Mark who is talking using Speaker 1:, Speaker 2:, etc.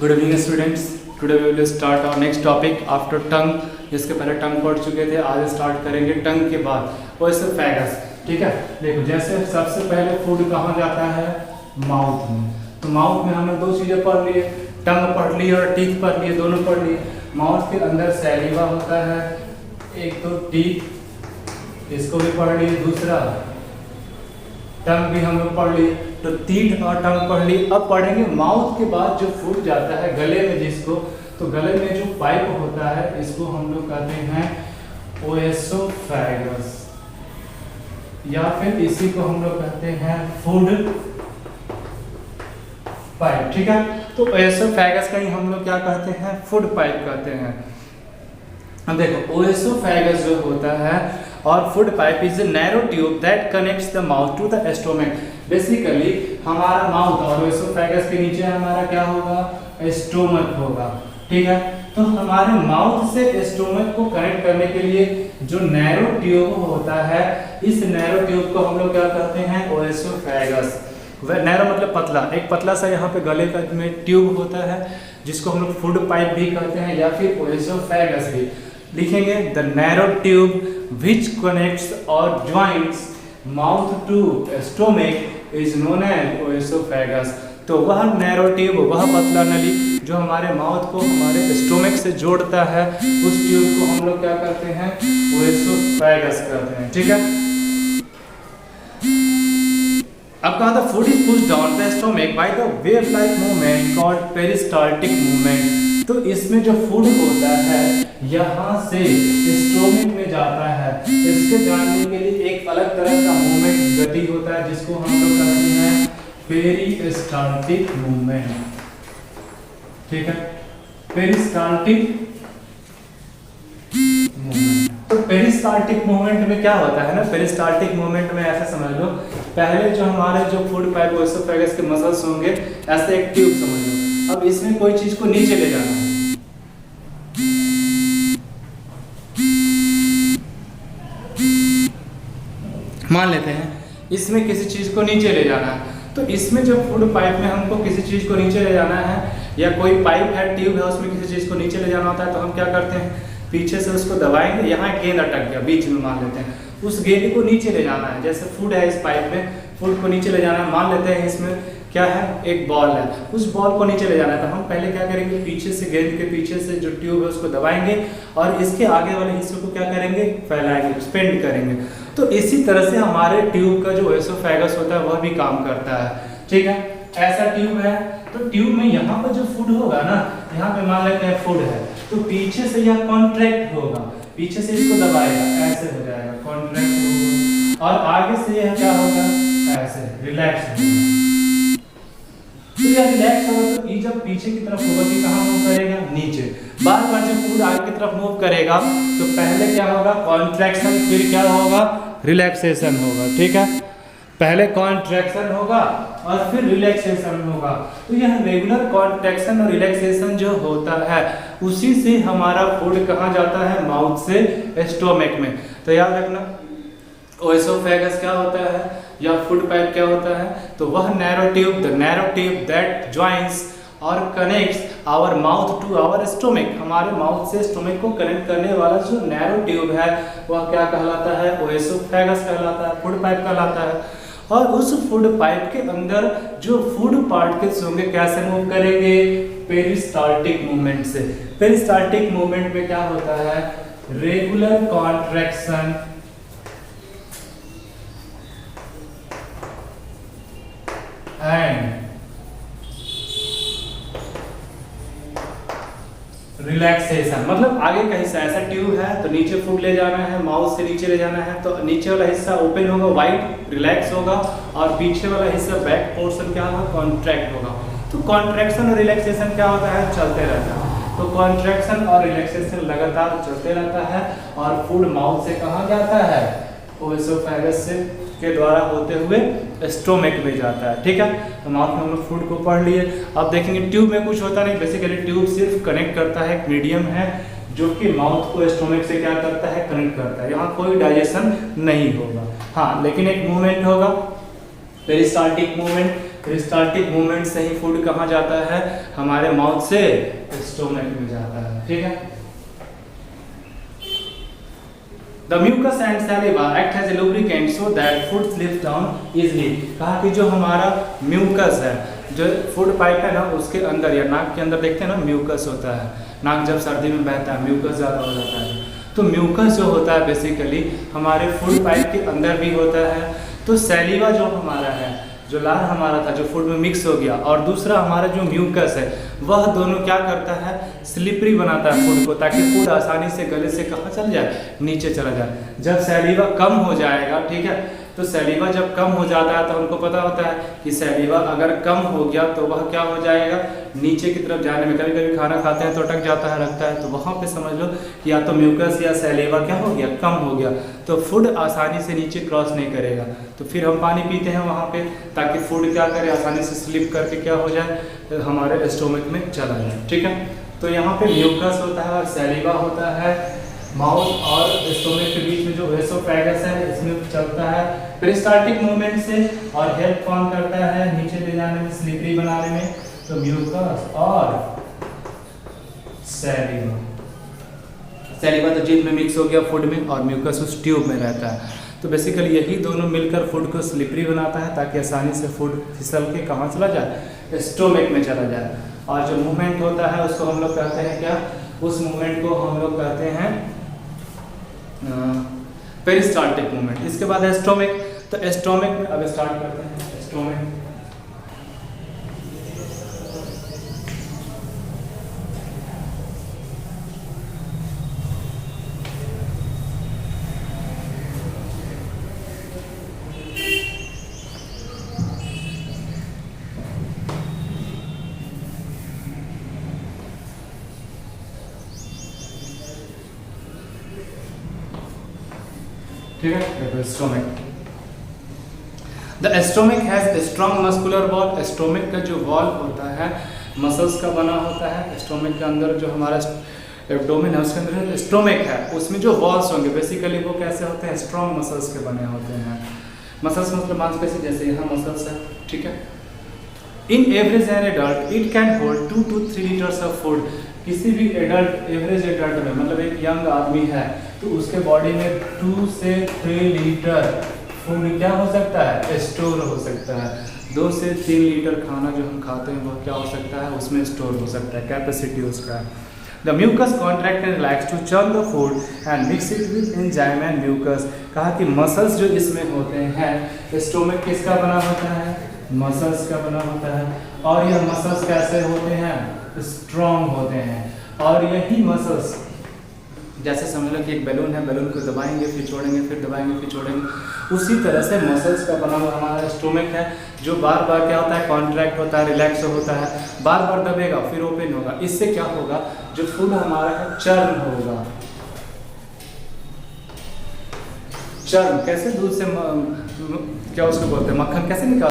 Speaker 1: Good evening students. Today we will start our next topic after tongue. इसके पहले टंग पढ़ चुके थे, आज स्टार्ट करेंगे टंग के बाद ओएसोफेगस। ठीक है, देखो जैसे सबसे पहले फूड कहाँ जाता है, माउथ में। तो माउथ में हमने दो चीज़ें पढ़ ली, टंग पढ़ ली और टीथ पढ़ लिए, दोनों पढ़ लिए। माउथ के अंदर सैलिवा होता है, एक तो टीथ, इसको भी पढ़ लिए, दूसरा टंग भी हम लोग पढ़ लिए। तो टीथ और टंग पढ़ लिए। अब पढ़ेंगे माउथ के बाद जो फूड जाता है गले में, जिसको तो गले में जो पाइप होता है इसको हम लोग कहते हैं ओएसोफेगस, या फिर इसी को हम लोग कहते हैं फूड पाइप। ठीक है, तो ओएसोफेगस का ही हम लोग क्या कहते हैं, फूड पाइप कहते हैं। अब देखो ओएसोफेगस जो होता है और food pipe is a narrow tube that connects the mouth to the stomach. Basically हमारा माउथ और ओएसोफेगस के नीचे हमारा क्या होगा, स्टोमक होगा। ठीक है, तो हमारे माउथ से स्टोमक को कनेक्ट करने के लिए जो नैरो ट्यूब होता है, इस नैरो ट्यूब को हम लोग क्या कहते हैं, ओएसोफेगस। नैरो मतलब पतला, एक पतला सा यहाँ पे गले का में ट्यूब होता है जिसको हम लोग फूड पाइप भी कहते हैं या फिर ओएसोफेगस भी लिखेंगे। The narrow tube which connects और joints mouth to stomach is known as oesophagus. तो वह नैरो ट्यूब, वह पतला नली जो हमारे माउथ को हमारे स्टोमक से जोड़ता है, उस ट्यूब को हम लोग क्या करते हैं, ओएसोफेगस कहते हैं। ठीक है, अब कहा था food is pushed down the stomach by the wave like movement called peristaltic movement. तो इसमें जो फूड होता है यहाँ से स्टोमक में जाता है, इसके जाने के लिए एक अलग तरह का मूवमेंट गति होता है जिसको हम लोग कहते हैं पेरिस्टाल्टिक मूवमेंट। ठीक है, पेरिस्टाल्टिक मूवमेंट। तो पेरिस्टाल्टिक मूवमेंट में क्या होता है ना, पेरिस्टाल्टिक मूवमेंट में ऐसे समझ लो, पहले जो हमारे जो फूड पाइप ओएसोफेगस के मसल्स होंगे, ऐसे एक ट्यूब समझ लो। अब इसमें कोई चीज को नीचे ले जाना है, मान लेते हैं इसमें किसी चीज को नीचे ले जाना है। तो इसमें जो फूड पाइप में हमको किसी चीज को नीचे ले जाना है, या कोई पाइप है, ट्यूब है, उसमें किसी चीज को नीचे ले जाना होता है, तो हम क्या करते हैं, पीछे से उसको दबाएंगे। यहाँ गेंद अटक गया बीच में, मान लेते हैं उस गेंद को नीचे ले जाना है। जैसे फूड है इस पाइप में, फूड को नीचे ले जाना है, मान लेते हैं इसमें क्या है, एक बॉल है, उस बॉल को नीचे ले जाना है। तो हम पहले क्या करेंगे, पीछे से गेंद के पीछे से जो ट्यूब है उसको दबाएंगे और इसके आगे वाले हिस्से को क्या करेंगे, फैलाएंगे, स्पेंड करेंगे। तो इसी तरह से हमारे ट्यूब का जो ओएसोफेगस होता है वह भी काम करता है। ठीक है, ऐसा ट्यूब है, तो ट्यूब में यहाँ पर जो फूड होगा ना, यहाँ पे मान लेते हैं फूड है, तो पीछे से यह कॉन्ट्रैक्ट होगा, पीछे से इसको दबाएगा, ऐसे हो जाएगा, कॉन्ट्रैक्ट होगा, और आगे से यह क्या होगा, ऐसे रिलैक्स होगा। तो यह रिलैक्स होगा, तो ये जब पीछे की तरफ होगा कि कहाँ मूव करेगा, नीचे। बार बार जब फूड आगे की तरफ मूव करेगा तो पहले क्या होगा, कॉन्ट्रैक्शन, फिर क्या होगा, रिलैक्सेशन होगा। ठीक है, पहले कॉन्ट्रैक्शन होगा और फिर रिलैक्सेशन होगा। तो यह रेगुलर कॉन्ट्रैक्शन और रिलैक्सेशन जो होता है, उसी से हमारा फूड कहाँ जाता है, माउथ से स्टोमक में। तो याद रखना ओएसोफेगस क्या होता है या फूड पाइप क्या होता है, तो वह narrow tube, the narrow tube that joints और connects our mouth to our stomach. हमारे माउथ से स्टोमक को कनेक्ट करने वाला जो नैरो ट्यूब है वह क्या कहलाता है, ओएसोफेगस कहलाता है, फूड पाइप कहलाता है। और उस फूड पाइप के अंदर जो फूड पार्टिकल्स होंगे कैसे मूव करेंगे, पेरिस्टाल्टिक मूवमेंट से। पेरिस्टाल्टिक मूवमेंट में क्या होता है, रेगुलर कॉन्ट्रैक्शन एंड रिलैक्सेशन। मतलब आगे का हिस्सा, ऐसा ट्यूब है तो नीचे फूड ले जाना है, माउथ से नीचे ले जाना है, तो नीचे वाला हिस्सा ओपन होगा, वाइड रिलैक्स होगा, और पीछे वाला हिस्सा बैक पोर्शन क्या होगा, कॉन्ट्रैक्ट होगा। तो कॉन्ट्रैक्शन और रिलैक्सेशन क्या होता है, चलते रहता है। तो कॉन्ट्रैक्शन और रिलैक्सेशन लगातार चलते रहता है और फूड माउथ से कहाँ जाता है, ओएसोफेगस से के द्वारा होते हुए स्टोमक में जाता है। ठीक है, तो माउथ में हम लोग फूड को पढ़ लिए। अब देखेंगे ट्यूब में कुछ होता नहीं, बेसिकली ट्यूब सिर्फ कनेक्ट करता है, एक मीडियम है जो कि माउथ को स्टोमक से क्या करता है, कनेक्ट करता है। यहाँ कोई डाइजेशन नहीं होगा, हाँ लेकिन एक मूवमेंट होगा, पेरिस्टाल्टिक मूवमेंट। पेरिस्टाल्टिक मूवमेंट से ही फूड कहाँ जाता है, हमारे माउथ से स्टोमक में जाता है। ठीक है। The mucus and saliva act as a lubricant so that food slips down easily। कहा कि जो हमारा म्यूकस है, जो फूड पाइप है ना, उसके अंदर या नाक के अंदर देखते हैं ना म्यूकस होता है, नाक जब सर्दी में बहता है म्यूकस ज़्यादा हो जाता है, तो म्यूकस जो होता है बेसिकली हमारे फूड पाइप के अंदर भी होता है। तो सैलिवा जो हमारा है, जो लार हमारा था जो फूड में मिक्स हो गया, और दूसरा हमारा जो म्यूकस है, वह दोनों क्या करता है, स्लिपरी बनाता है फूड को, ताकि फूड आसानी से गले से कहाँ चल जाए, नीचे चला जाए। जब सैलिवा कम हो जाएगा, ठीक है, तो सैलिवा जब कम हो जाता है तो हमको पता होता है कि सैलिवा अगर कम हो गया तो वह क्या हो जाएगा, नीचे की तरफ जाने में, कभी कभी खाना खाते हैं तो अटक जाता है, रखता है, तो वहाँ पे समझ लो कि या तो म्यूकस या सैलिवा क्या हो गया, कम हो गया, तो फूड आसानी से नीचे क्रॉस नहीं करेगा। तो फिर हम पानी पीते हैं वहाँ पे, ताकि फूड क्या करे, आसानी से स्लिप करके क्या हो जाए, हमारे स्टोमक में चला जाए। ठीक है। तो यहाँ पे म्यूकस होता है और सैलिवा होता है, माउथ और स्टोमक के बीच में जो एसोफेगस है इसमें चलता है पेरिस्टाल्टिक मूवमेंट से, और हेल्प कौन करता है, नीचे ले जाने में, स्लिपरी बनाने में, तो म्यूकस और सैलिवा। सैलिवा तो जीभ में मिक्स हो गया फूड में, और म्यूकस उस ट्यूब में रहता है। तो बेसिकली यही दोनों मिलकर फूड को स्लिपरी बनाता है, ताकि आसानी से फूड फिसल के कहाँ चला जाए, स्टोमक में चला जाए। और जो मूवमेंट होता है उसको हम लोग कहते हैं क्या, उस मूवमेंट को हम लोग कहते हैं पेरिस्टाल्टिक मूवमेंट। इसके बाद है स्टोमक। तो स्टोमक में अब स्टार्ट करते हैं। स्टोमक ठीक है। Stomach, the stomach has a strong muscular wall. Stomach का जो वॉल होता है मसल्स का बना होता है। स्टोमक के अंदर जो हमारा एब्डोमेन है उसके अंदर स्टोमक है, उसमें जो वॉल्स होंगे बेसिकली वो कैसे होते हैं, स्ट्रॉन्ग मसल्स के बने होते हैं। मसल्स मतलब मांसपेशी, जैसे यहाँ मसल्स है। ठीक है। इन average an adult it can hold 2 to 3 litres of food. किसी भी एडल्ट, एवरेज एडल्ट में मतलब एक यंग आदमी है तो उसके बॉडी में 2 से 3 लीटर फूड क्या हो सकता है, स्टोर हो सकता है। 2 से 3 लीटर खाना जो हम खाते हैं वो क्या हो सकता है, उसमें स्टोर हो सकता है, कैपेसिटी उसका। The mucus contract and relax to churn the food and mix it with enzyme and mucus. कहा कि मसल्स जो इसमें होते हैं, स्टोमक किसका बना होता है, मसल्स का बना होता है। और यह मसल्स कैसे होते हैं, स्ट्रॉन्ग होते हैं। और यही मसल्स, जैसे समझ लो कि एक बैलून है, बैलून को दबाएंगे फिर छोड़ेंगे, फिर दबाएंगे फिर छोड़ेंगे, उसी तरह से मसल्स का बना हुआ हमारा स्टोमक है, जो बार बार क्या होता है, कॉन्ट्रैक्ट होता है, रिलैक्स होता है, बार बार दबेगा फिर ओपन होगा। इससे क्या होगा, जो फूड हमारा है चर्न होगा। चर्न कैसे, दूध से क्या उसको बोलते हैं, मक्खन कैसे निकाल